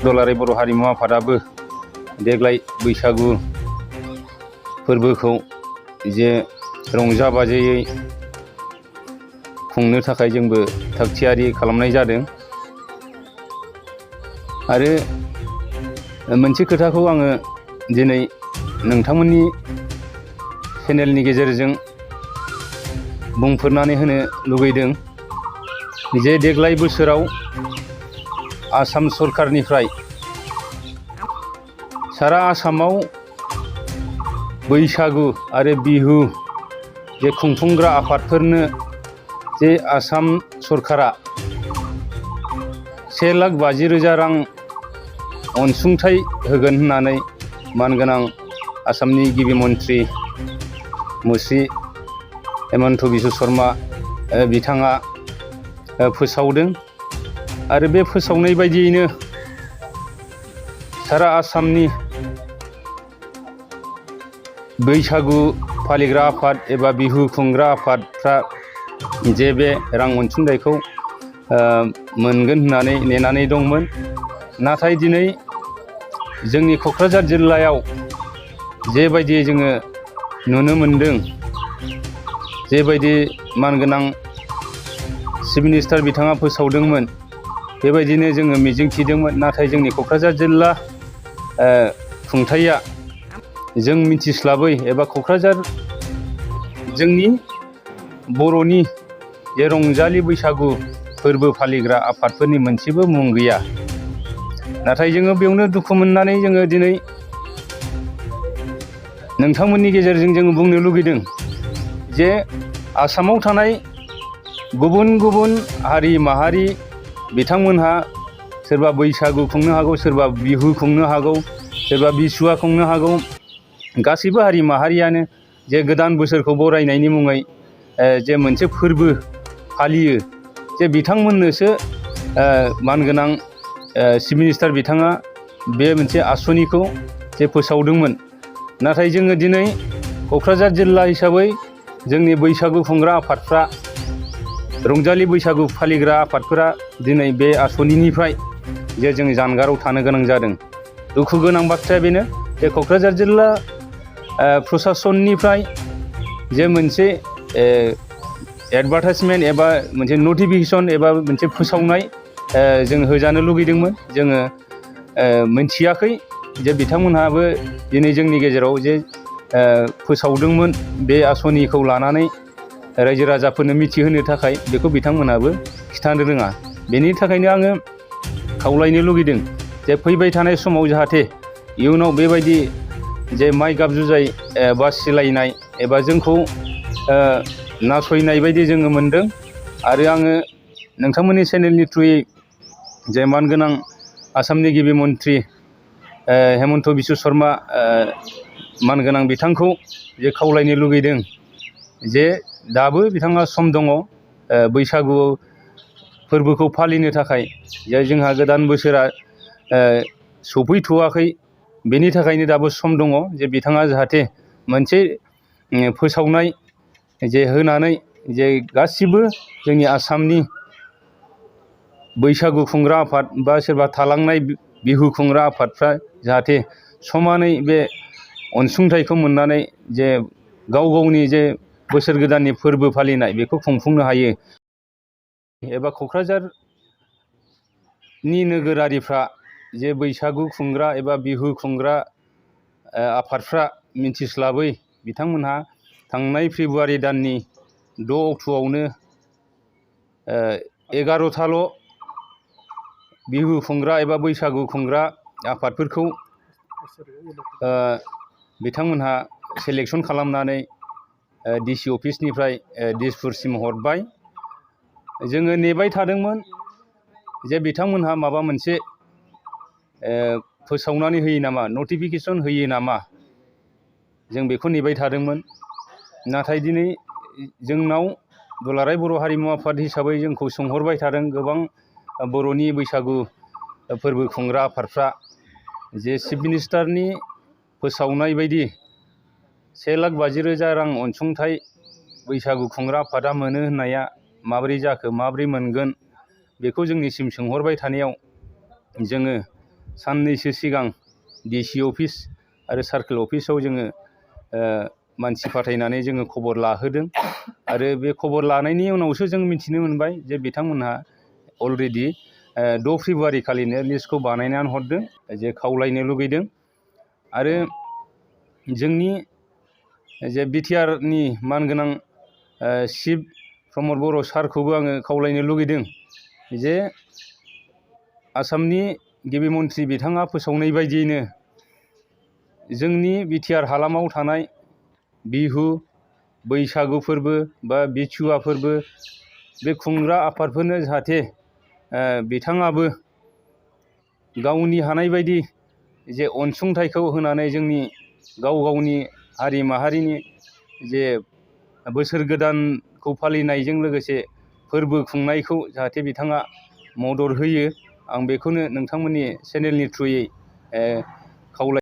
दुलाराय बर' हारिमु आफादाबो देग्लाय बैसागु फोरबोखौ जे रंजा बाजायै खुंनो थाखाय जोंबो थागथियारि खालामनाय जादों। आरो मोनसे खोथाखौ आङो दिनै नोंथांमोननि चेनेलनि गेजेरजों बुंफोरनानै होनो लुगैदों जे देग्लाय बोसोराव आसाम सरकारनिफ्राय सारा आसामाव बैसागु आरो बिहु जे खुंफुंग्रा आफादफोरनो जे आसाम सरकारा 1,50,000 रां अनसुंथाइ होगोन होननानै मानगोनां आसामनि गिबि मन्थ्रि मुश्री हेमन्त बिश्व शर्मा बिथाङा फोसावदों। आरो बे फोसावनाय बायदियैनो सारा आसामनि बैसागु फालिग्रा आफाद एबा बिहु खुंग्रा आफादफ्रा जे बे रां अनसुंथाइखौ मोनगोन होननानै नेनानै दंमोन। नाथाय दिनै जोंनि क'क्राझार जिल्लायाव जेबायदि जोङो नुनो मोनदों, जेबायदि मानगोनां चिफ मिनिस्टार बिथाङा फोसावदोंमोन बेबायदिनो जोङो मिजिंथिदोंमोन। नाथाय जोंनि क'क्राझार जिल्ला खुंथाइया जों मिथिस्लाबै एबा क'क्राझार जोंनि बर'नि जे रंजालि बैसागु फोरबो फालिग्रा आफादफोरनि मोनसेबो मुं गैया। नाथाय जोङो बेयावनो दुखु मोननानै जोङो दिनै नोंथांमोननि गेजेरजों जोङो बुंनो लुगैदों जे आसामाव थानाय गुबुन गुबुन हारि माहारि बिथांमोनहा सोरबा बैसागु खुंनो हागौ, सोरबा बिहु खुंनो हागौ, सोरबा बिसुवा खुंनो हागौ। गासैबो हारि माहारियानो जे गोदान बोसोरखौ बरायनायनि मुङै जे मोनसे फोरबो फालियो, जे बिथांमोननोसो मानगोनां चिफ मिनिस्टार बिथाङा बे मोनसे आसनिखौ जे फोसावदोंमोन। नाथाय जोङो दिनै क'क्राझार जिल्ला हिसाबै जोंनि बैसागु खुंग्रा आफादफ्रा, रंजालि बैसागु फालिग्रा आफादफोरा दिनै बे आसनिनिफ्राय जे जों जानगाराव थानो गोनां जादों। दुखु गोनां बाथ्राया बेनो जे क'क्राझार जिल्ला प्रसासननिफ्राय जे मोनसे एडभार्टाइजमेन्ट एबा मोनसे नटिफिकेसन एबा मोनसे फोसावनाय जों होजानो लुगैदोंमोन। जोङो मोनथियाखै जे बिथांमोनहाबो दिनै जोंनि गेजेराव जे फोसावदोंमोन बे आसनिखौ लानानै रायजो राजाफोरनो मिथिहोनो थाखाय, बेखौ बिथांमोनहाबो खिथानो रोङा। बेनि थाखायनो आङो खावलायनो लुगैदों जे फैबाय थानाय समाव जाहाथे इयुनाव बेबायदि जे माइ गाब जुजाय बासिलायनाय एबा जोंखौ नासयनाय बायदि जोङो मोनदों। आरो आङो नोंथांमोननि चेनेलनि थ्रुयै जे मानगोनां आसामनि गिबि मन्थ्रि हेमन्त बिश्व शर्मा मानगोनां बिथांखौ जे खावलायनो लुगैदों जे दाबो बिथाङा सम दङ बैसागु फोरबोखौ फालिनो थाखाय। जे जोंहा गोदान बोसोरा सफैथ'वाखै, बेनि थाखायनो दाबो सम दङ जे बिथाङा जाहाथे मोनसे फोसावनाय जे होनानै जे गासिबो जोंनि आसामनि बैसागु खुंग्रा आफाद बा सोरबा थालांनाय बिहु खुंग्रा आफादफ्रा जाहाथे समानै बे अनसुंथाइखौ मोननानै जे गाव गावनि जे बोसोर गोदाननि फोरबो फालिनाय बेखौ खुंफुंनो हायो। एबा क'क्राझारनि नोगोरारिफ्रा जे बैसागु खुंग्रा एबा बिहु खुंग्रा आफादफ्रा मिथिस्लाबै बिथांमोनहा थांनाय फेब्रुवारि दाननि 6 अक्ट'आवनो 11थाल' बिहु खुंग्रा एबा बैसागु खुंग्रा आफादफोरखौ बिथांमोनहा सेलेकसन खालामनानै डिसि अफिसनिफ्राय दिसपुरसिम हरबाय। जोङो नेबाय थादोंमोन जे बिथांमोनहा माबा मोनसे फोसावनानै होयो नामा, नटिफिकेसन होयो नामा, जों बेखौ नेबाय थादोंमोन। नाथाय दिनै जोंनाव दुलाराय बर' हारिमु आफाद हिसाबै जोंखौ सोंहरबाय थादों गोबां बर'नि बैसागु फोरबो खुंग्रा आफादफ्रा जे चिफ मिनिस्टारनि फोसावनाय बायदि 1,50,000 रां अनसुंथाइ बैसागु खुंग्रा आफादा मोनो होननाया माबोरै जाखो, माबोरै मोनगोन, बेखौ जोंनिसिम सोंहरबाय थानायाव जोङो साननैसो सिगां DC अफिस आरो सार्कोल अफिसाव जोङो मानसि फाथायनानै जोङो खबर लाहोदों आरो बे खबर लानायनि उनावसो जों मिथिनो मोनबाय जे बिथांमोनहा अलरेडि 6 फेब्रुवारि खालिनो लिस्टखौ बानायनानै हरदों जे खावलायनो लुगैदों। आरो जोंनि जे BTRनि मानगोनां चिफ प्रमद बर' सारखौबो आङो खावलायनो लुगैदों जे आसामनि गिबि मन्थ्रि बिथाङा फोसावनाय बायदियैनो जोंनि BTR हालामाव थानाय बिहु बैसागु फोरबो बा बिसुवा फोरबो बे खुंग्रा आफादफोरनो जाहाथे बिथाङाबो गावनि हानाय बायदि जे अनसुंथाइखौ होनानै जोंनि गावनि हारि माहारिनि जे बोसोर गोदानखौ फालिनायजों लोगोसे फोरबो खुंनायखौ जाहाथे बिथाङा मदद होयो। आं बेखौनो नोंथांमोननि चेनेलनि थ्रुयै खावलाय